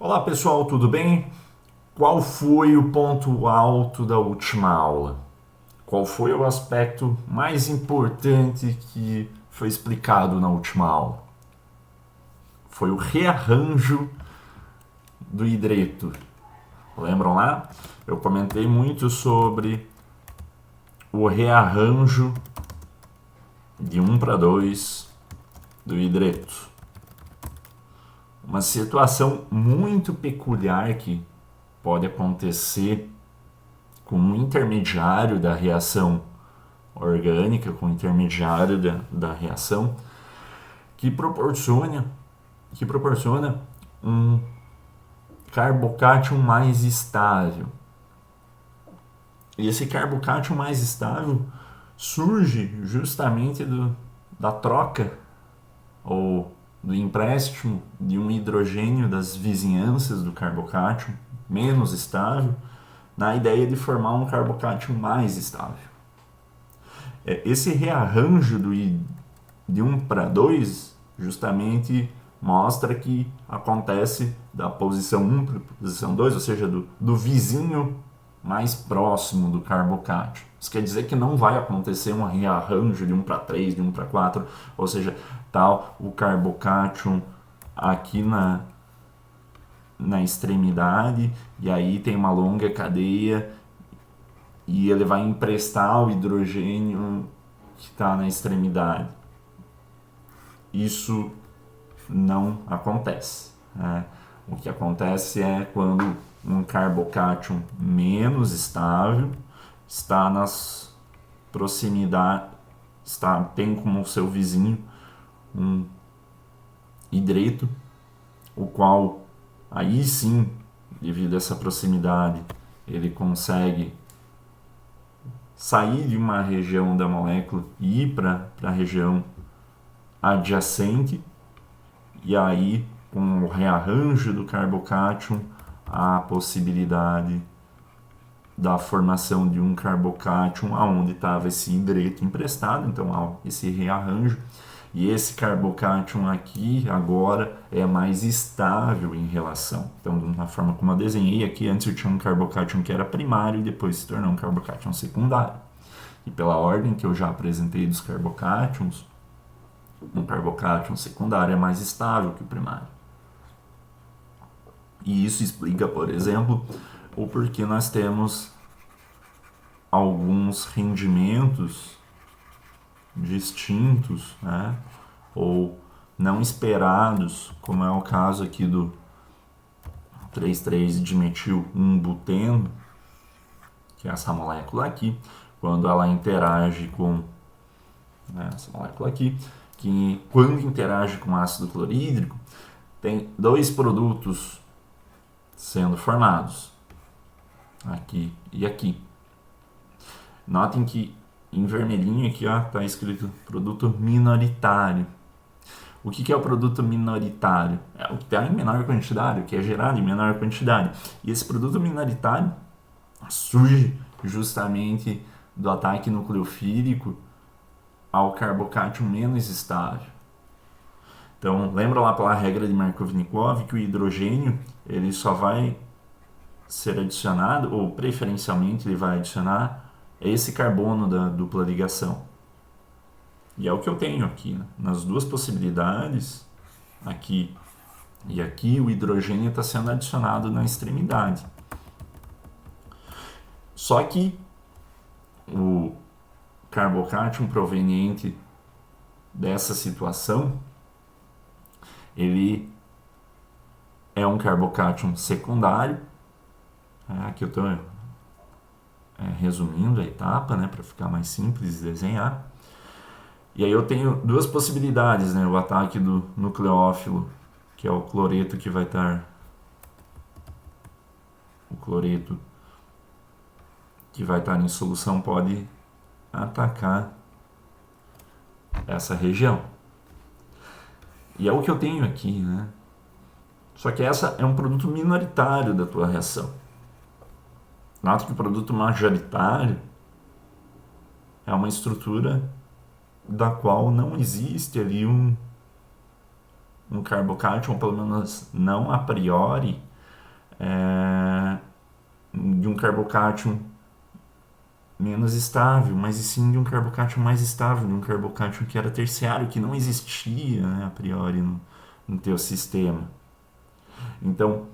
Olá pessoal, tudo bem? Qual foi o ponto alto da última aula? Qual foi o aspecto mais importante que foi explicado na última aula? Foi o rearranjo do hidreto. Lembram lá? Eu comentei muito sobre o rearranjo de 1:2 do hidreto. Uma situação muito peculiar que pode acontecer com um intermediário da reação orgânica, com o intermediário da reação, que proporciona um carbocátion mais estável. E esse carbocátion mais estável surge justamente da troca ou do empréstimo de um hidrogênio das vizinhanças do carbocátion menos estável, na ideia de formar um carbocátion mais estável. Esse rearranjo de 1:2 justamente mostra que acontece da posição 1 para a posição 2, ou seja, do vizinho mais próximo do carbocátion. Isso quer dizer que não vai acontecer um rearranjo de 1:3, de 1:4, ou seja, tal o carbocátion aqui na extremidade, e aí tem uma longa cadeia e ele vai emprestar o hidrogênio que está na extremidade. Isso não acontece, né? O que acontece é quando um carbocátion menos estável está nas proximidades, tem como seu vizinho um hidreto, o qual aí sim, devido a essa proximidade, ele consegue sair de uma região da molécula e ir para a região adjacente, e aí com o rearranjo do carbocátion há a possibilidade da formação de um carbocátion aonde estava esse hidreto emprestado, então há esse rearranjo, e esse carbocátion aqui agora é mais estável em relação. Então, na forma como eu desenhei aqui, antes eu tinha um carbocátion que era primário e depois se tornou um carbocátion secundário. E pela ordem que eu já apresentei dos carbocátions, um carbocátion secundário é mais estável que o primário. E isso explica, por exemplo, o porquê nós temos alguns rendimentos distintos, né, ou não esperados, como é o caso aqui do 3,3-dimetil-1-buteno, que é essa molécula aqui, quando ela interage com essa molécula aqui, que quando interage com ácido clorídrico, tem dois produtos sendo formados, aqui e aqui. Notem que em vermelhinho aqui está escrito produto minoritário. O que é o produto minoritário? É o que está em menor quantidade, o que é gerado em menor quantidade. E esse produto minoritário surge justamente do ataque nucleofílico ao carbocátion menos estável. Então, lembra lá pela regra de Markovnikov que o hidrogênio ele só vai ser adicionado, ou preferencialmente ele vai adicionar esse carbono da dupla ligação. E é o que eu tenho aqui, né? Nas duas possibilidades, aqui e aqui, o hidrogênio está sendo adicionado na extremidade. Só que o carbocátion proveniente dessa situação, ele é um carbocátion secundário. Aqui eu estou resumindo a etapa, né, para ficar mais simples de desenhar. E aí eu tenho duas possibilidades, né, o ataque do nucleófilo, que é o cloreto que vai estar em solução, pode atacar essa região. E é o que eu tenho aqui, né? Só que essa é um produto minoritário da tua reação. Nota que o produto majoritário é uma estrutura da qual não existe ali um carbocátion, ou pelo menos não a priori, de um carbocátion menos estável, mas e sim de um carbocátion mais estável, de um carbocátion que era terciário, que não existia, né, a priori no teu sistema. Então,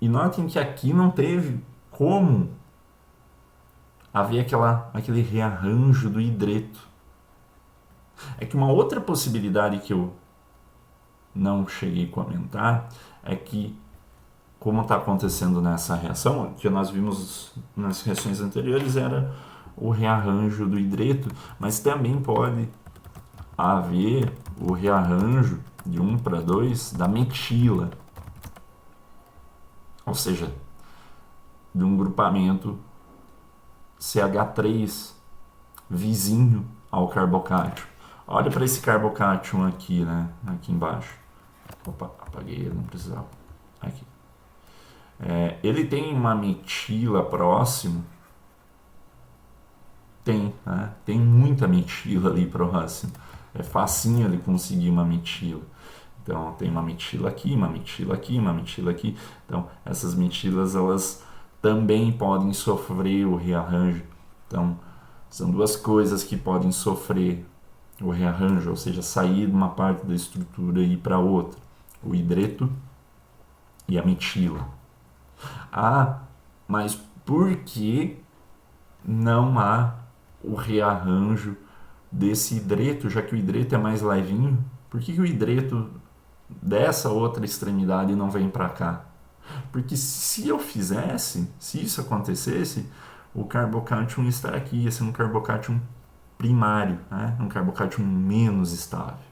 e notem que aqui não teve como haver aquele rearranjo do hidreto. É que uma outra possibilidade que eu não cheguei a comentar é que, como está acontecendo nessa reação, que nós vimos nas reações anteriores, era o rearranjo do hidreto, mas também pode haver o rearranjo de 1 para 2 da metila, ou seja, de um grupamento CH3 vizinho ao carbocátion. Olha para esse carbocátion aqui, né? Aqui embaixo. Opa, apaguei ele, não precisava. Aqui. Ele tem uma metila próximo. Tem, né? Tem muita metila ali próximo. É facinho ele conseguir uma metila. Então, tem uma metila aqui, uma metila aqui, uma metila aqui. Então, essas metilas, elas também podem sofrer o rearranjo. Então, são duas coisas que podem sofrer o rearranjo, ou seja, sair de uma parte da estrutura e ir para outra. O hidreto e a metila. Ah, mas por que não há o rearranjo desse hidreto, já que o hidreto é mais levinho? Por que o hidreto dessa outra extremidade não vem para cá? Porque se eu fizesse, se isso acontecesse, o carbocátion ia estar aqui, ia ser um carbocátion primário, né? Um carbocátion menos estável.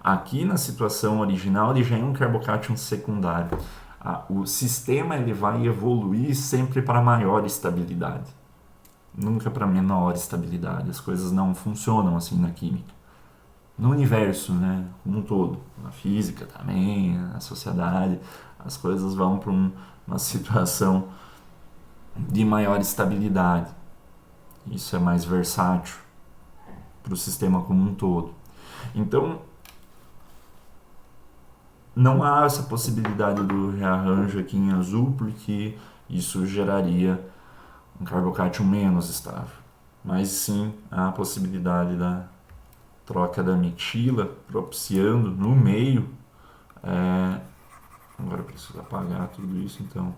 Aqui na situação original ele já é um carbocátion secundário. O sistema ele vai evoluir sempre para maior estabilidade, nunca para menor estabilidade. As coisas não funcionam assim na química. No universo, né, como um todo, na física também, na sociedade, as coisas vão para uma situação de maior estabilidade. Isso é mais versátil para o sistema como um todo. Então, não há essa possibilidade do rearranjo aqui em azul, porque isso geraria um carbocátion menos estável. Mas sim há a possibilidade da troca da metila, propiciando no meio. Agora eu preciso apagar tudo isso, então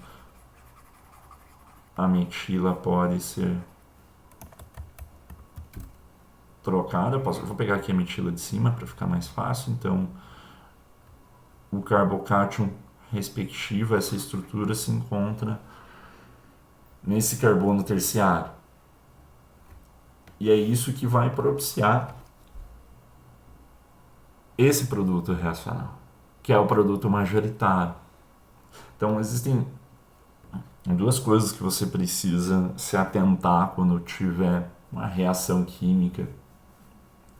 a metila pode ser trocada. Vou pegar aqui a metila de cima para ficar mais fácil. Então, o carbocátion respectivo, essa estrutura se encontra nesse carbono terciário. E é isso que vai propiciar esse produto reacional, que é o produto majoritário. Então, existem duas coisas que você precisa se atentar quando tiver uma reação química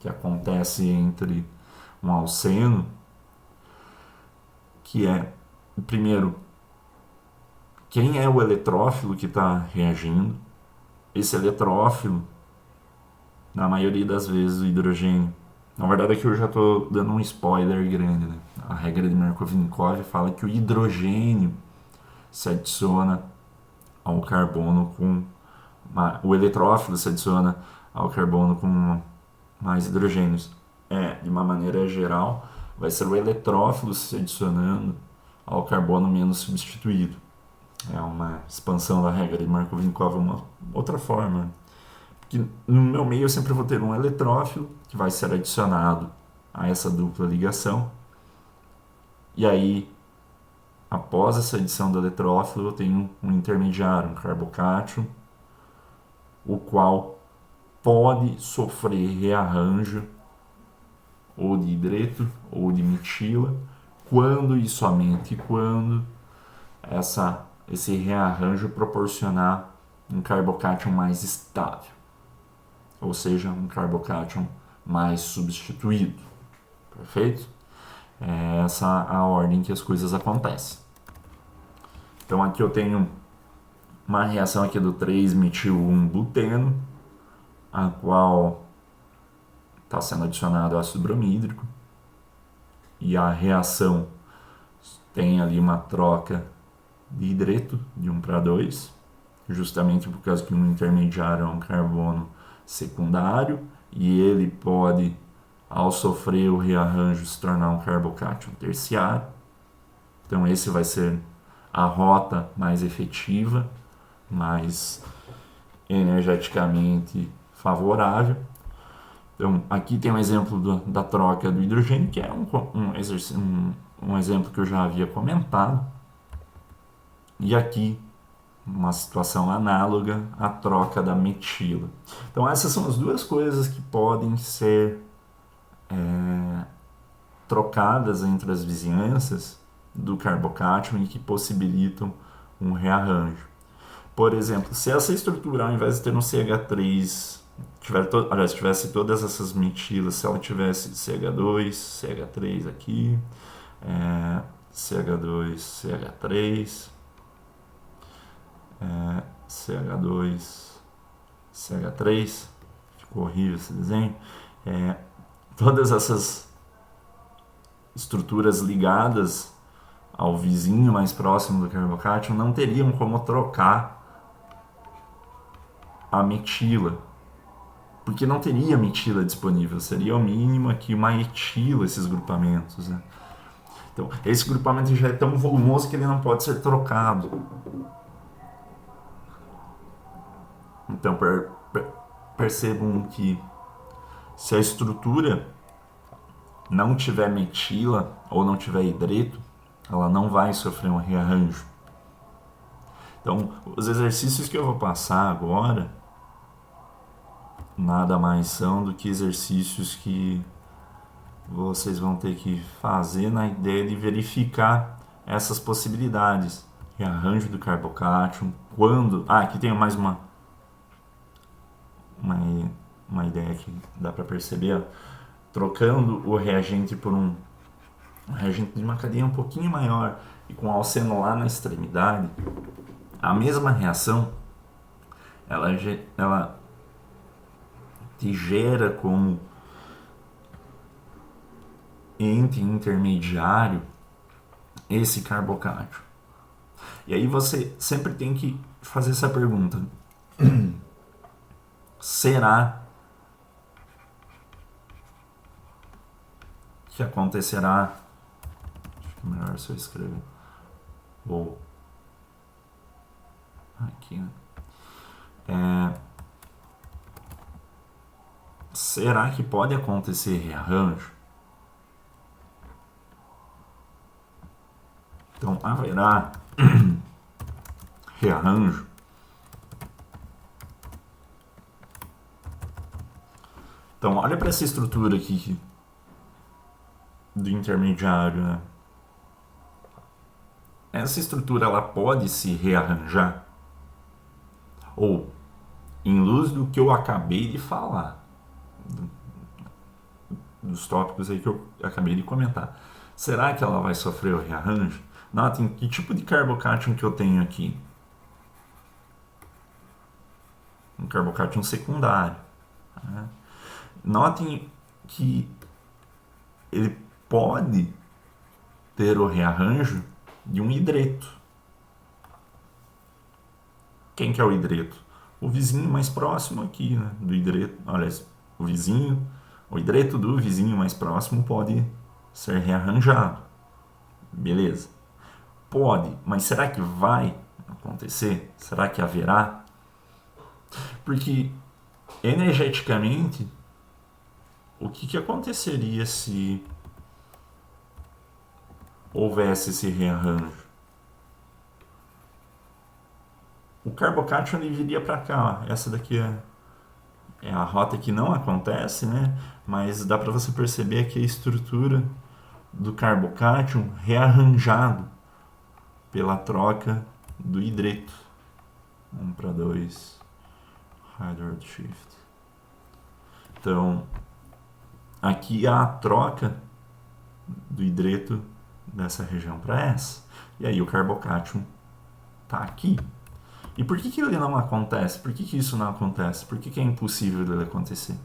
que acontece entre um alceno, que é, primeiro, quem é o eletrófilo que está reagindo. Esse eletrófilo, na maioria das vezes, o hidrogênio. Na verdade, aqui eu já estou dando um spoiler grande, né? A regra de Markovnikov fala que o hidrogênio se adiciona ao carbono com... O eletrófilo se adiciona ao carbono com mais hidrogênios. De uma maneira geral, vai ser o eletrófilo se adicionando ao carbono menos substituído. É uma expansão da regra de Markovnikov, uma outra forma. Porque no meu meio eu sempre vou ter um eletrófilo que vai ser adicionado a essa dupla ligação. E aí, após essa adição do eletrófilo, eu tenho um intermediário, um carbocátion, o qual pode sofrer rearranjo ou de hidreto ou de metila, quando e somente quando esse rearranjo proporcionar um carbocátion mais estável, ou seja, um carbocátion mais substituído. Perfeito? É essa a ordem que as coisas acontecem. Então aqui eu tenho uma reação aqui do 3-metil-1-buteno, a qual está sendo adicionado ácido bromídrico, e a reação tem ali uma troca de hidreto de 1 para 2, justamente por causa que um intermediário é um carbono secundário e ele pode, ao sofrer o rearranjo, se tornar um carbocátion terciário. Então esse vai ser a rota mais efetiva, mais energeticamente favorável. Então aqui tem um exemplo da troca do hidrogênio, que é um exemplo que eu já havia comentado. E aqui uma situação análoga à troca da metila. Então essas são as duas coisas que podem ser trocadas entre as vizinhanças do carbocátion e que possibilitam um rearranjo. Por exemplo, se essa estrutura, ao invés de ter um CH3, tivesse todas essas metilas, se ela tivesse CH2, CH3 aqui, CH2, CH3, CH2, CH3, ficou horrível esse desenho, todas essas estruturas ligadas ao vizinho mais próximo do carbocátion não teriam como trocar a metila, porque não teria metila disponível, seria o mínimo aqui uma etila esses grupamentos, né? Então, esse grupamento já é tão volumoso que ele não pode ser trocado. Então, percebam que se a estrutura não tiver metila ou não tiver hidreto, ela não vai sofrer um rearranjo. Então, os exercícios que eu vou passar agora nada mais são do que exercícios que vocês vão ter que fazer na ideia de verificar essas possibilidades. Rearranjo do carbocátion, quando... aqui tem mais uma ideia que dá para perceber, ó. Trocando o reagente por um reagente de uma cadeia um pouquinho maior e com alceno lá na extremidade, a mesma reação ela te gera como ente intermediário esse carbocátion. E aí você sempre tem que fazer essa pergunta: será que acontecerá? Acho que é melhor se eu escrever. Vou aqui, né? Será que pode acontecer rearranjo? Então haverá rearranjo. Então olha para essa estrutura aqui do intermediário, né? Essa estrutura ela pode se rearranjar? Ou, em luz do que eu acabei de falar, dos tópicos aí que eu acabei de comentar, será que ela vai sofrer o rearranjo? Notem que tipo de carbocátion que eu tenho aqui. Um carbocátion secundário, né? Notem que ele pode ter o rearranjo de um hidreto. Quem que é o hidreto? O vizinho mais próximo aqui, né, do hidreto. Olha, o hidreto do vizinho mais próximo pode ser rearranjado. Beleza. Pode, mas será que vai acontecer? Será que haverá? Porque energeticamente, o que aconteceria se houvesse esse rearranjo? O carbocátion ele viria para cá. Essa daqui é a rota que não acontece, né? Mas dá para você perceber que a estrutura do carbocátion rearranjado pela troca do hidreto. 1 para 2, hydrogen shift. Então, aqui há a troca do hidreto dessa região para essa. E aí o carbocátion está aqui. E por que ele não acontece? Por que isso não acontece? Por que é impossível dele acontecer?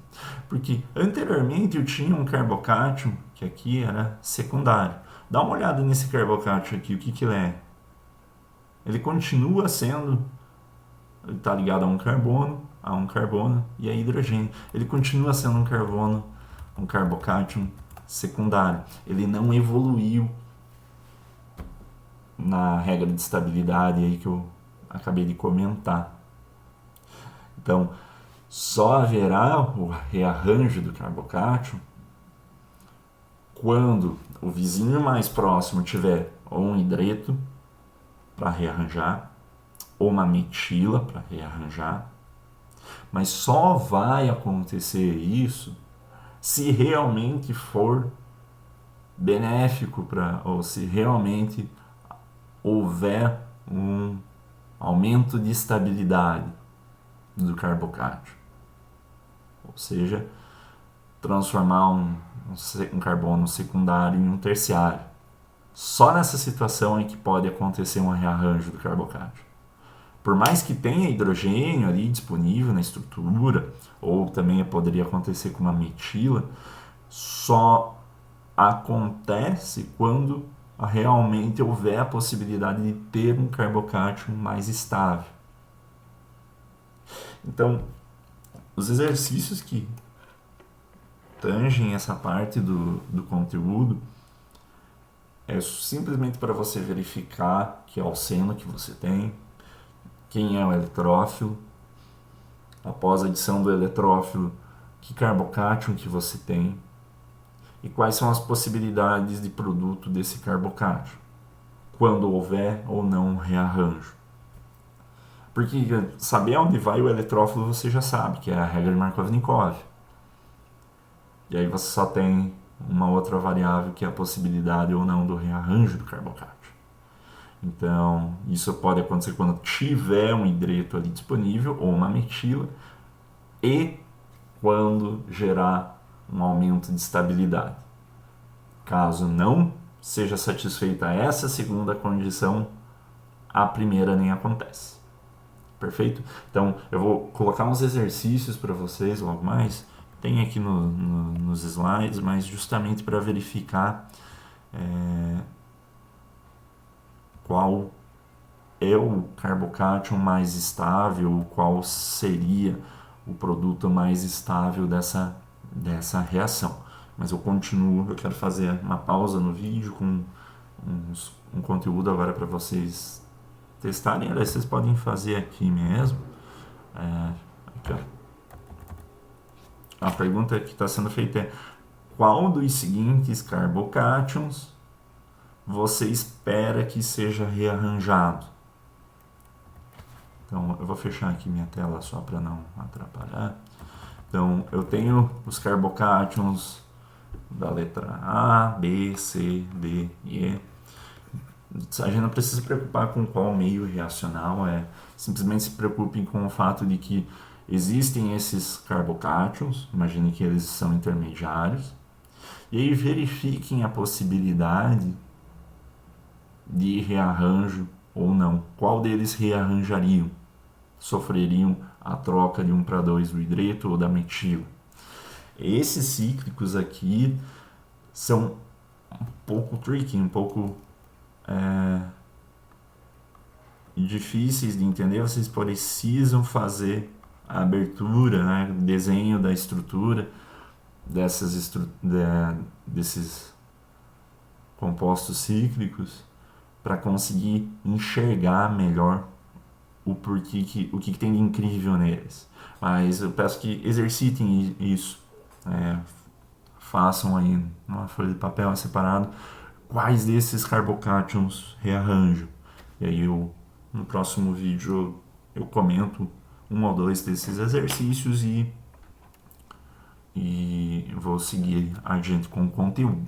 Porque anteriormente eu tinha um carbocátion que aqui era secundário. Dá uma olhada nesse carbocátio aqui, o que ele é? Ele continua sendo, ele está ligado a um carbono e a hidrogênio. Ele continua sendo um carbono, um carbocátion secundário. Ele não evoluiu na regra de estabilidade aí que eu acabei de comentar. Então, só haverá o rearranjo do carbocátion quando o vizinho mais próximo tiver ou um hidreto para rearranjar, ou uma metila para rearranjar, mas só vai acontecer isso se realmente for benéfico ou se realmente houver um aumento de estabilidade do carbocátio, ou seja, transformar um carbono secundário em um terciário. Só nessa situação é que pode acontecer um rearranjo do carbocátio. Por mais que tenha hidrogênio ali disponível na estrutura, ou também poderia acontecer com uma metila, só acontece quando realmente houver a possibilidade de ter um carbocátio mais estável. Então, os exercícios que tangem essa parte do conteúdo é simplesmente para você verificar que alceno que você tem, quem é o eletrófilo, após a adição do eletrófilo, que carbocátion que você tem e quais são as possibilidades de produto desse carbocátion, quando houver ou não um rearranjo. Porque saber onde vai o eletrófilo você já sabe, que é a regra de Markovnikov. E aí você só tem uma outra variável que é a possibilidade ou não do rearranjo do carbocátio. Então, isso pode acontecer quando tiver um hidreto ali disponível ou uma metila e quando gerar um aumento de estabilidade. Caso não seja satisfeita essa segunda condição, a primeira nem acontece. Perfeito? Então, eu vou colocar uns exercícios para vocês logo mais. Tem aqui nos slides, mas justamente para verificar qual é o carbocátion mais estável, qual seria o produto mais estável dessa reação. Mas eu quero fazer uma pausa no vídeo com um conteúdo agora para vocês testarem. Aliás, vocês podem fazer aqui mesmo. Aqui, ó. A pergunta que está sendo feita é: qual dos seguintes carbocátions você espera que seja rearranjado? Então, eu vou fechar aqui minha tela só para não atrapalhar. Então, eu tenho os carbocátions da letra A, B, C, D e E. A gente não precisa se preocupar com qual meio reacional simplesmente se preocupem com o fato de que existem esses carbocátions, imagine que eles são intermediários, e aí verifiquem a possibilidade de rearranjo ou não. Qual deles rearranjariam? Sofreriam a troca de 1 para 2 do hidreto ou da metila? Esses cíclicos aqui são um pouco tricky, um pouco difíceis de entender. Vocês precisam fazer a abertura, né, o desenho da estrutura desses compostos cíclicos para conseguir enxergar melhor o que tem de incrível neles. Mas eu peço que exercitem isso, façam aí uma folha de papel separado quais desses carbocátions rearranjam. E aí no próximo vídeo eu comento um ou dois desses exercícios e vou seguir adiante com o conteúdo.